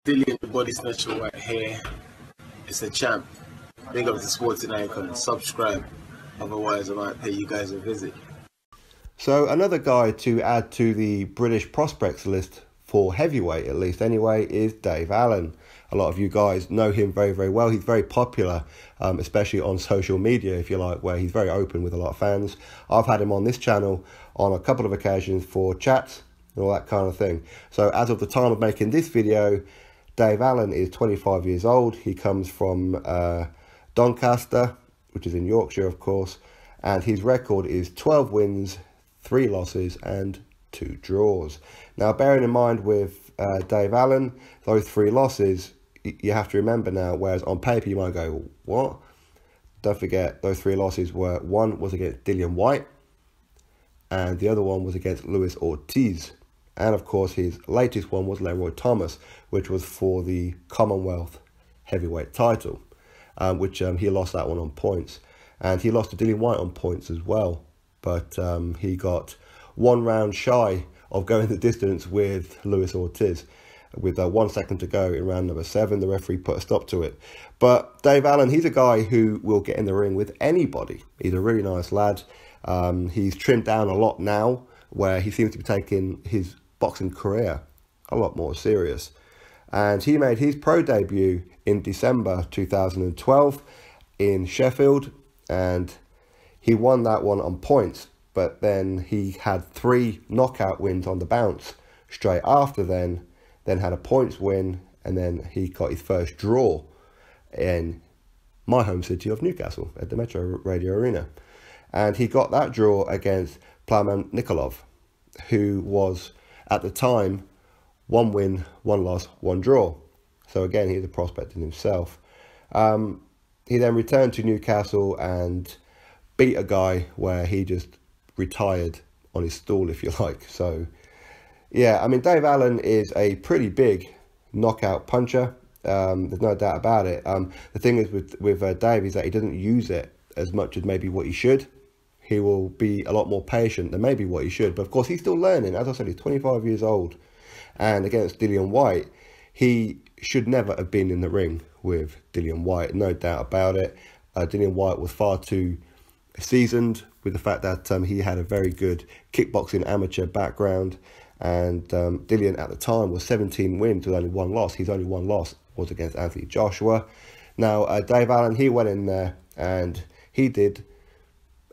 Dillian, the body snatcher right here. It's a champ. Big up to Sporting Icon. Subscribe. Otherwise, I might pay you guys a visit. So another guy to add to the British prospects list for heavyweight, at least anyway, is Dave Allen. A lot of you guys know him very, very well. He's very popular, especially on social media, if you like, where he's very open with a lot of fans. I've had him on this channel on a couple of occasions for chats and all that kind of thing. So as of the time of making this video, Dave Allen is 25 years old. He comes from Doncaster, which is in Yorkshire, of course, and his record is 12 wins, 3 losses and 2 draws. Now, bearing in mind with Dave Allen, those 3 losses, you have to remember now, whereas on paper you might go, what? Don't forget, those 3 losses were, one was against Dillian Whyte, and the other one was against Luis Ortiz. And of course, his latest one was Leroy Thomas, which was for the Commonwealth heavyweight title, which he lost that one on points. And he lost to Dillian Whyte on points as well. But he got 1 round shy of going the distance with Luis Ortiz. With 1 second to go in round number 7, the referee put a stop to it. But Dave Allen, he's a guy who will get in the ring with anybody. He's a really nice lad. He's trimmed down a lot now, where he seems to be taking his boxing career a lot more serious. And he made his pro debut in December 2012 in Sheffield, and he won that one on points, but then he had 3 knockout wins on the bounce straight after then had a points win, and then he got his first draw in my home city of Newcastle at the Metro Radio Arena. And he got that draw against Plamen Nikolov, who was, at the time, 1 win, 1 loss, 1 draw. So again, he's a prospect in himself. He then returned to Newcastle and beat a guy where he just retired on his stool, if you like. So, yeah, I mean, Dave Allen is a pretty big knockout puncher. There's no doubt about it. The thing is with Dave is that he doesn't use it as much as maybe what he should. He will be a lot more patient than maybe what he should. But of course, he's still learning. As I said, he's 25 years old. And against Dillian Whyte, he should never have been in the ring with Dillian Whyte. No doubt about it. Dillian Whyte was far too seasoned with the fact that he had a very good kickboxing amateur background. And Dillian at the time was 17 wins with only 1 loss. His only 1 loss was against Anthony Joshua. Now, Dave Allen, he went in there and he did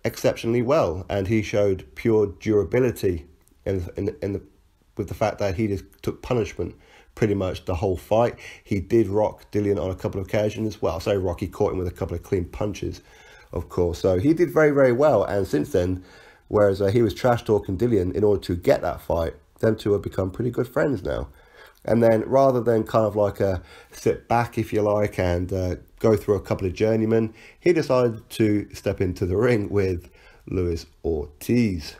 exceptionally well, and he showed pure durability with the fact that he just took punishment pretty much the whole fight. He did rock Dillian on a couple of occasions as well. So Rocky caught him with a couple of clean punches, of course. So he did very, very well. And since then, whereas he was trash talking Dillian in order to get that fight, them two have become pretty good friends now. And then rather than kind of like sit back, if you like, and go through a couple of journeymen, he decided to step into the ring with Luis Ortiz,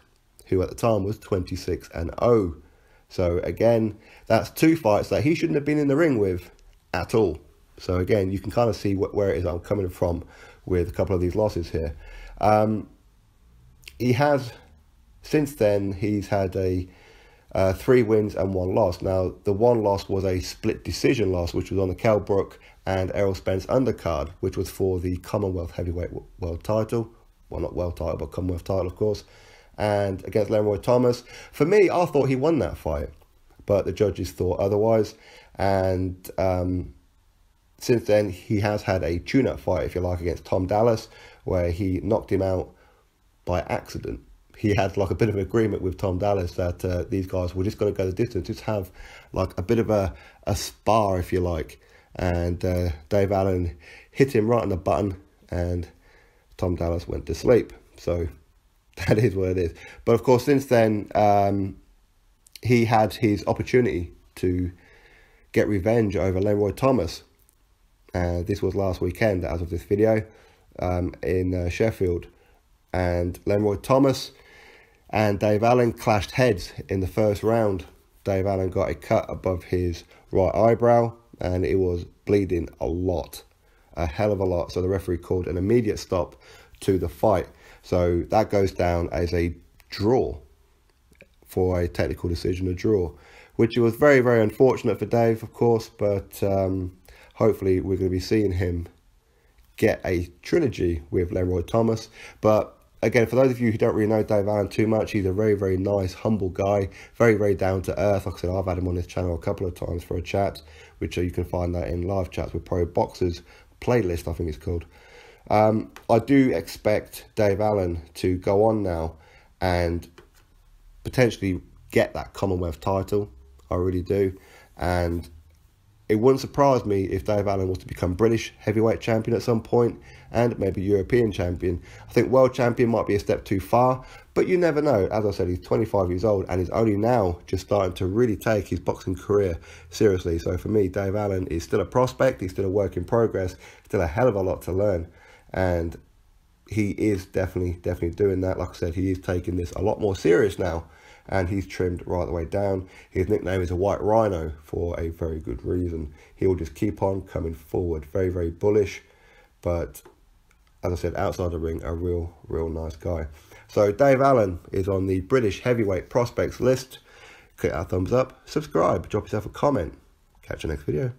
who at the time was 26-0. So again, that's 2 fights that he shouldn't have been in the ring with at all. So again, you can kind of see where it is I'm coming from with a couple of these losses here. He has, since then, he's had 3 wins and 1 loss. Now, the 1 loss was a split decision loss, which was on the Kell Brook and Errol Spence undercard, which was for the Commonwealth heavyweight world title. Well, not world title, but Commonwealth title, of course. And against Leroy Thomas. For me, I thought he won that fight, but the judges thought otherwise. And since then, he has had a tune-up fight, if you like, against Tom Dallas, where he knocked him out by accident. He had like a bit of an agreement with Tom Dallas that these guys were just going to go the distance, just have like a bit of a spar, if you like. And Dave Allen hit him right on the button, and Tom Dallas went to sleep. So that is what it is. But of course, since then, he had his opportunity to get revenge over Leroy Thomas. This was last weekend, as of this video, in Sheffield. And Leroy Thomas and Dave Allen clashed heads in the first round. Dave Allen got a cut above his right eyebrow, and it was bleeding a lot, a hell of a lot. So the referee called an immediate stop to the fight. So that goes down as a draw for a technical decision, a draw, which was very, very unfortunate for Dave, of course, but hopefully we're going to be seeing him get a trilogy with Leroy Thomas. But again, for those of you who don't really know Dave Allen too much, he's a very, very nice, humble guy, very, very down to earth. Like I said, I've had him on this channel a couple of times for a chat, which you can find that in Live Chats with Pro Boxers playlist, I think it's called. I do expect Dave Allen to go on now and potentially get that Commonwealth title. I really do. And it wouldn't surprise me if Dave Allen was to become British heavyweight champion at some point and maybe European champion. I think world champion might be a step too far, but you never know. As I said, he's 25 years old and he's only now just starting to really take his boxing career seriously. So for me, Dave Allen is still a prospect. He's still a work in progress, still a hell of a lot to learn. And he is definitely doing that. Like I said, he is taking this a lot more serious now. And he's trimmed right the way down. His nickname is a White Rhino for a very good reason. He will just keep on coming forward. Very, very bullish. But as I said, outside the ring, a real nice guy. So Dave Allen is on the British heavyweight prospects list. Click that thumbs up, subscribe, drop yourself a comment. Catch you next video.